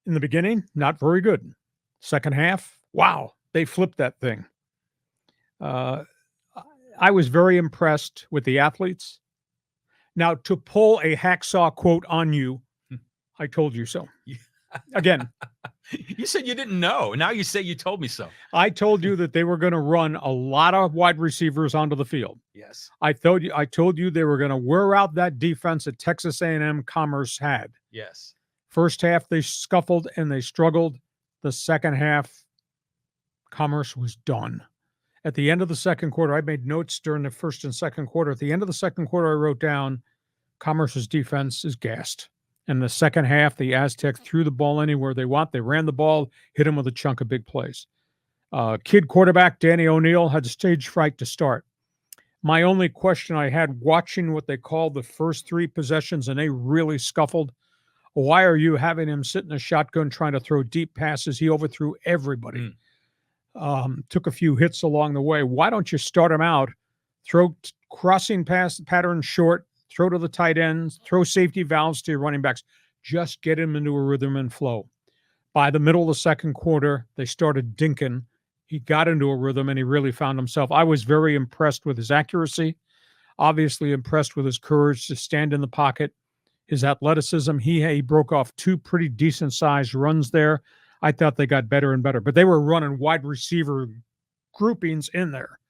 in the beginning, not very good. Second half, wow, they flipped that thing. I was very impressed with the athletes. Now, to pull a hacksaw quote on you, I told you so. Again, you said you didn't know. Now you say you told me so. I told you that they were going to run a lot of wide receivers onto the field. Yes. I told you they were going to wear out that defense that Texas A&M Commerce had. Yes. First half, they scuffled and they struggled. The second half, Commerce was done. At the end of the second quarter, I made notes during the first and second quarter. At the end of the second quarter, I wrote down Commerce's defense is gassed. In the second half, the Aztecs threw the ball anywhere they want. They ran the ball, hit him with a chunk of big plays. Kid quarterback Danny O'Neill had stage fright to start. My only question I had watching what they called the first three possessions, and they really scuffled. Why are you having him sit in a shotgun trying to throw deep passes? He overthrew everybody. Took a few hits along the way. Why don't you start him out, throw crossing pass pattern short, throw to the tight ends, throw safety valves to your running backs. Just get him into a rhythm and flow. By the middle of the second quarter, they started dinking. He got into a rhythm, and he really found himself. I was very impressed with his accuracy, obviously impressed with his courage to stand in the pocket, his athleticism. He broke off two pretty decent-sized runs there. I thought they got better and better, but they were running wide receiver groupings in there.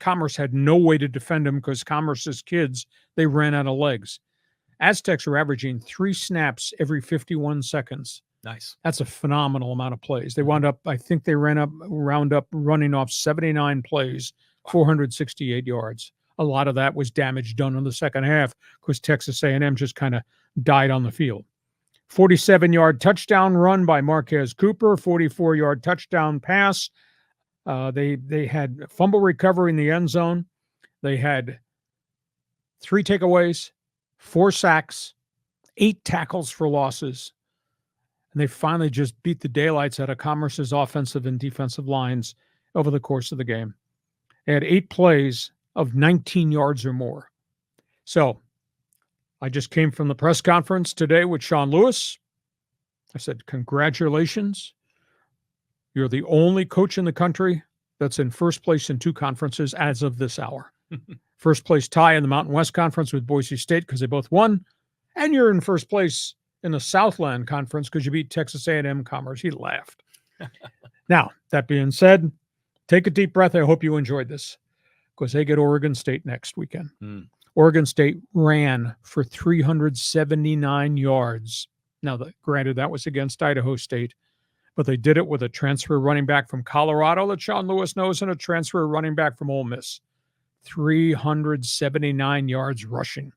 Commerce had no way to defend him because Commerce's kids, they ran out of legs. Aztecs are averaging 3 snaps every 51 seconds. Nice. That's a phenomenal amount of plays. They wound up, I think they round up running off 79 plays, 468 yards. A lot of that was damage done in the second half because Texas A&M just kind of died on the field. 47-yard touchdown run by Marquez Cooper, 44-yard touchdown pass. They had fumble recovery in the end zone. They had 3 takeaways, 4 sacks, 8 tackles for losses. And they finally just beat the daylights out of Commerce's offensive and defensive lines over the course of the game. They had 8 plays of 19 yards or more. So I just came from the press conference today with Sean Lewis. I said, congratulations. You're the only coach in the country that's in first place in 2 conferences as of this hour. First place tie in the Mountain West Conference with Boise State because they both won. And you're in first place in the Southland Conference because you beat Texas A&M Commerce. He laughed. Now, that being said, take a deep breath. I hope you enjoyed this because they get Oregon State next weekend. Oregon State ran for 379 yards. Now, granted, that was against Idaho State, but they did it with a transfer running back from Colorado that Sean Lewis knows and a transfer running back from Ole Miss. 379 yards rushing.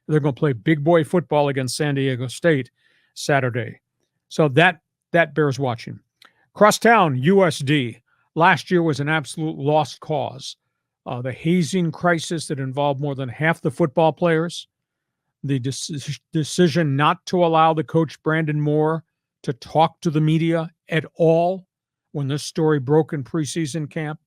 They're going to play big boy football against San Diego State Saturday. So that bears watching. Crosstown, USD. Last year was an absolute lost cause. The hazing crisis that involved more than half the football players. The decision not to allow the coach Brandon Moore to talk to the media at all when this story broke in preseason camp.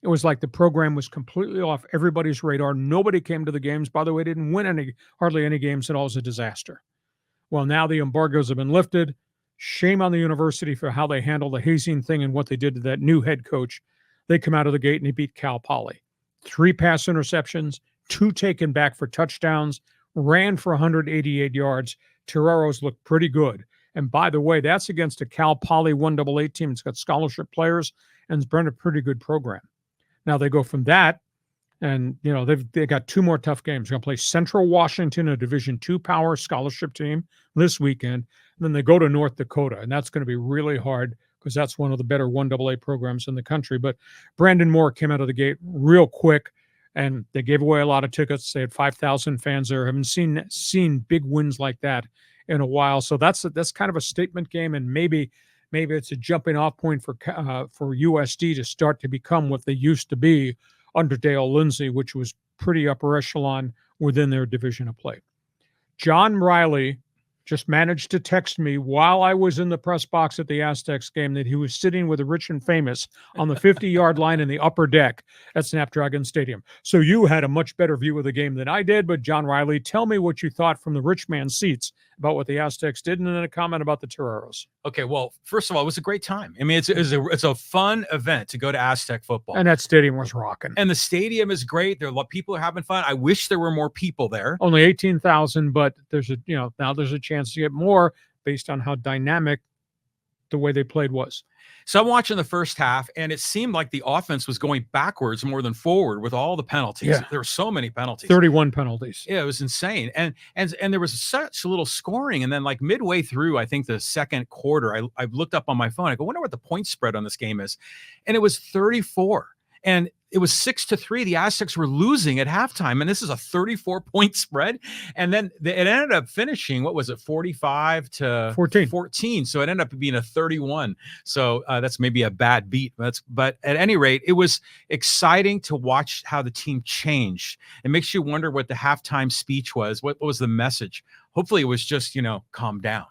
It was like the program was completely off everybody's radar. Nobody came to the games. By the way, didn't win hardly any games at all. It was a disaster. Well, now the embargoes have been lifted. Shame on the university for how they handled the hazing thing and what they did to that new head coach. They come out of the gate and they beat Cal Poly. 3 pass interceptions, 2 taken back for touchdowns, ran for 188 yards. Toreros looked pretty good. And by the way, that's against a Cal Poly 1AA team. It's got scholarship players and it's been a pretty good program. Now they go from that, and they got 2 more tough games. They're going to play Central Washington, a Division II power scholarship team, this weekend. And then they go to North Dakota, and that's going to be really hard because that's one of the better 1AA programs in the country. But Brandon Moore came out of the gate real quick, and they gave away a lot of tickets. They had 5,000 fans there. I haven't seen big wins like that in a while. So that's kind of a statement game, and maybe it's a jumping off point for USD to start to become what they used to be under Dale Lindsey, which was pretty upper echelon within their division of play. John Riley just managed to text me while I was in the press box at the Aztecs game that he was sitting with the rich and famous on the 50-yard line in the upper deck at Snapdragon Stadium. So you had a much better view of the game than I did, but John Riley, tell me what you thought from the rich man seats about what the Aztecs did, and then a comment about the Toreros. Okay, well, first of all, it was a great time. I mean, it's a fun event to go to Aztec football. And that stadium was rocking. And the stadium is great. People are having fun. I wish there were more people there. Only 18,000, but now there's a chance to get more based on how dynamic the way they played was. So I'm watching the first half, and it seemed like the offense was going backwards more than forward with all the penalties. Yeah. There were so many penalties. 31 penalties. Yeah, it was insane. And there was such little scoring. And then like midway through, I think the second quarter, I looked up on my phone. I go, I wonder what the point spread on this game is. And it was 34. And it was 6-3. The Aztecs were losing at halftime, and this is a 34-point spread. And then it ended up finishing, what was it, 45-14. So it ended up being a 31. So that's maybe a bad beat. But at any rate, it was exciting to watch how the team changed. It makes you wonder what the halftime speech was. What was the message? Hopefully, it was just calm down.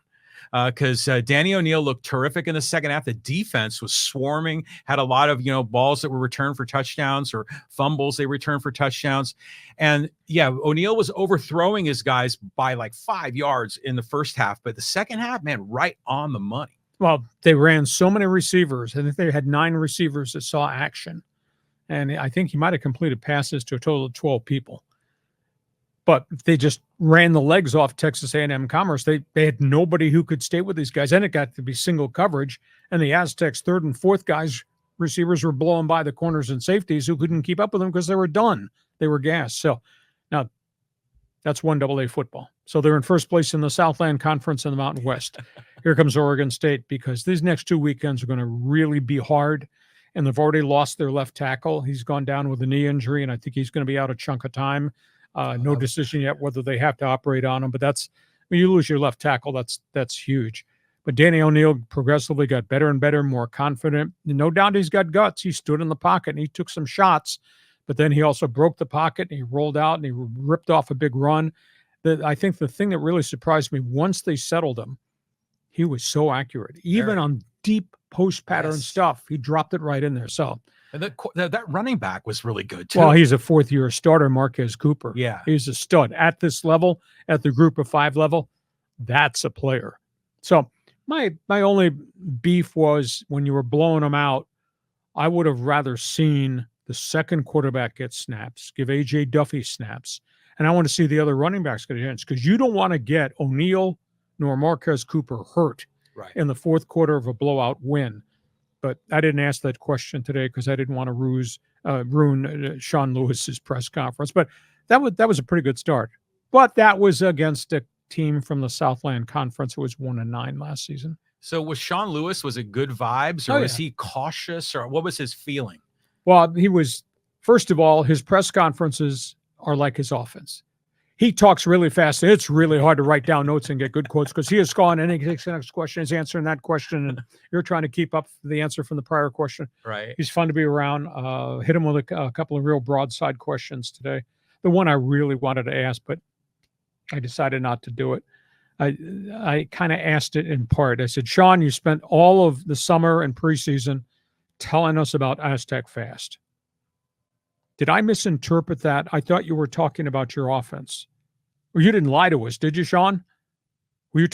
Because Danny O'Neil looked terrific in the second half. The defense was swarming, had a lot of balls that were returned for touchdowns or fumbles they returned for touchdowns. And yeah, O'Neil was overthrowing his guys by like 5 yards in the first half, but the second half, man, right on the money. Well, they ran so many receivers. I think they had 9 receivers that saw action. And I think he might have completed passes to a total of 12 people. But they just ran the legs off Texas A&M Commerce. They had nobody who could stay with these guys. And it got to be single coverage. And the Aztecs' third and fourth guys, receivers were blowing by the corners and safeties who couldn't keep up with them because they were done. They were gassed. So now that's 1AA football. So they're in first place in the Southland Conference in the Mountain West. Here comes Oregon State, because these next 2 weekends are going to really be hard. And they've already lost their left tackle. He's gone down with a knee injury, and I think he's going to be out a chunk of time. No decision yet whether they have to operate on him, but when you lose your left tackle, that's huge. But Danny O'Neil progressively got better and better, more confident. No doubt he's got guts. He stood in the pocket and he took some shots, but then he also broke the pocket and he rolled out and he ripped off a big run. I think the thing that really surprised me, once they settled him, he was so accurate. Even on deep post pattern stuff, he dropped it right in there. So. And that running back was really good, too. Well, he's a fourth-year starter, Marquez Cooper. Yeah. He's a stud. At this level, at the group of 5 level, that's a player. So my only beef was when you were blowing them out, I would have rather seen the second quarterback get snaps, give A.J. Duffy snaps, and I want to see the other running backs get a chance, because you don't want to get O'Neil nor Marquez Cooper hurt in the fourth quarter of a blowout win. But I didn't ask that question today because I didn't want to ruin Sean Lewis's press conference. But that was a pretty good start. But that was against a team from the Southland Conference who was 1-9 last season. So was Sean Lewis, was it good vibes, or was he cautious, or what was his feeling? Well, he was, first of all, his press conferences are like his offense. He talks really fast. It's really hard to write down notes and get good quotes because he is gone and he takes the next question, is answering that question, and you're trying to keep up the answer from the prior question. Right. He's fun to be around. Hit him with a couple of real broadside questions today. The one I really wanted to ask, but I decided not to do it. I kind of asked it in part. I said, Sean, you spent all of the summer and preseason telling us about Aztec Fast. Did I misinterpret that? I thought you were talking about your offense. Well, you didn't lie to us, did you, Sean? Were you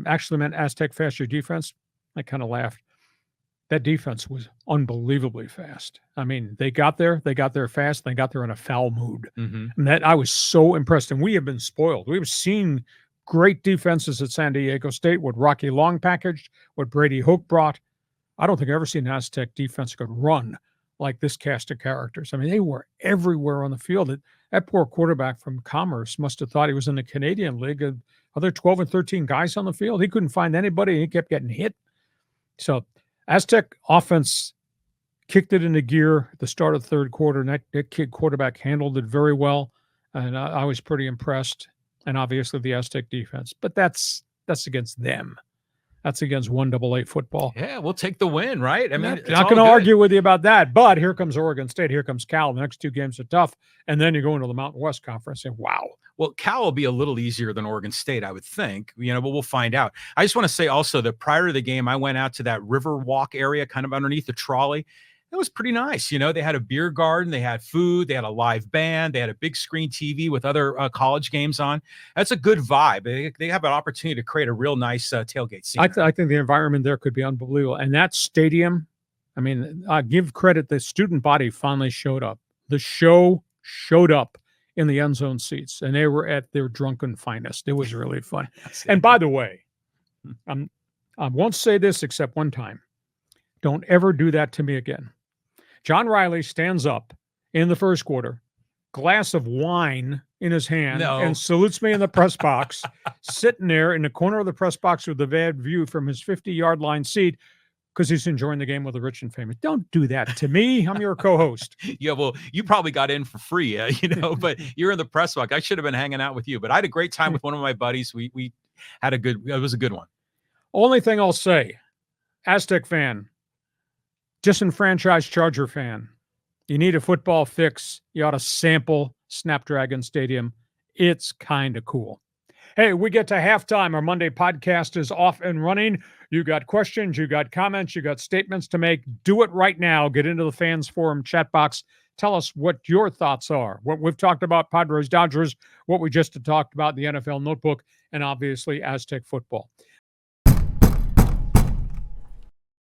actually meant Aztec Fast, your defense? I kind of laughed. That defense was unbelievably fast. I mean, they got there fast, they got there in a foul mood. Mm-hmm. And that I was so impressed. And we have been spoiled. We've seen great defenses at San Diego State, what Rocky Long packaged, what Brady Hoke brought. I don't think I've ever seen an Aztec defense could run like this cast of characters. I mean, they were everywhere on the field. That poor quarterback from Commerce must have thought he was in the Canadian League. Other 12 and 13 guys on the field. He couldn't find anybody. He kept getting hit. So Aztec offense kicked it into gear at the start of the third quarter, and that kid quarterback handled it very well. And I was pretty impressed. And obviously the Aztec defense. But that's against them. That's against 1AA football. Yeah, we'll take the win, right? I mean, I'm not going to argue with you about that, but here comes Oregon State. Here comes Cal. The next 2 games are tough. And then you go into the Mountain West Conference and wow. Well, Cal will be a little easier than Oregon State, I would think, but we'll find out. I just want to say also that prior to the game, I went out to that river walk area kind of underneath the trolley. It was pretty nice. They had a beer garden, they had food, they had a live band, they had a big screen TV with other college games on. That's a good vibe. They have an opportunity to create a real nice tailgate scene. I think the environment there could be unbelievable. And that stadium, I mean, I give credit, the student body finally showed up. The show showed up in the end zone seats, and they were at their drunken finest. It was really fun. And by the way, I won't say this except one time. Don't ever do that to me again. John Riley stands up in the first quarter, glass of wine in his hand, and salutes me in the press box, sitting there in the corner of the press box with a bad view from his 50-yard line seat because he's enjoying the game with the rich and famous. Don't do that to me. I'm your co-host. Yeah, well, you probably got in for free, but you're in the press box. I should have been hanging out with you, but I had a great time with one of my buddies. We had it was a good one. Only thing I'll say, Aztec fan, disenfranchised Charger fan, you need a football fix, you ought to sample Snapdragon Stadium. It's kind of cool. Hey, we get to halftime. Our Monday podcast is off and running. You got questions, you got comments, you got statements to make. Do it right now. Get into the Fans Forum chat box. Tell us what your thoughts are. What we've talked about, Padres, Dodgers, what we just talked about, the NFL Notebook, and obviously Aztec football.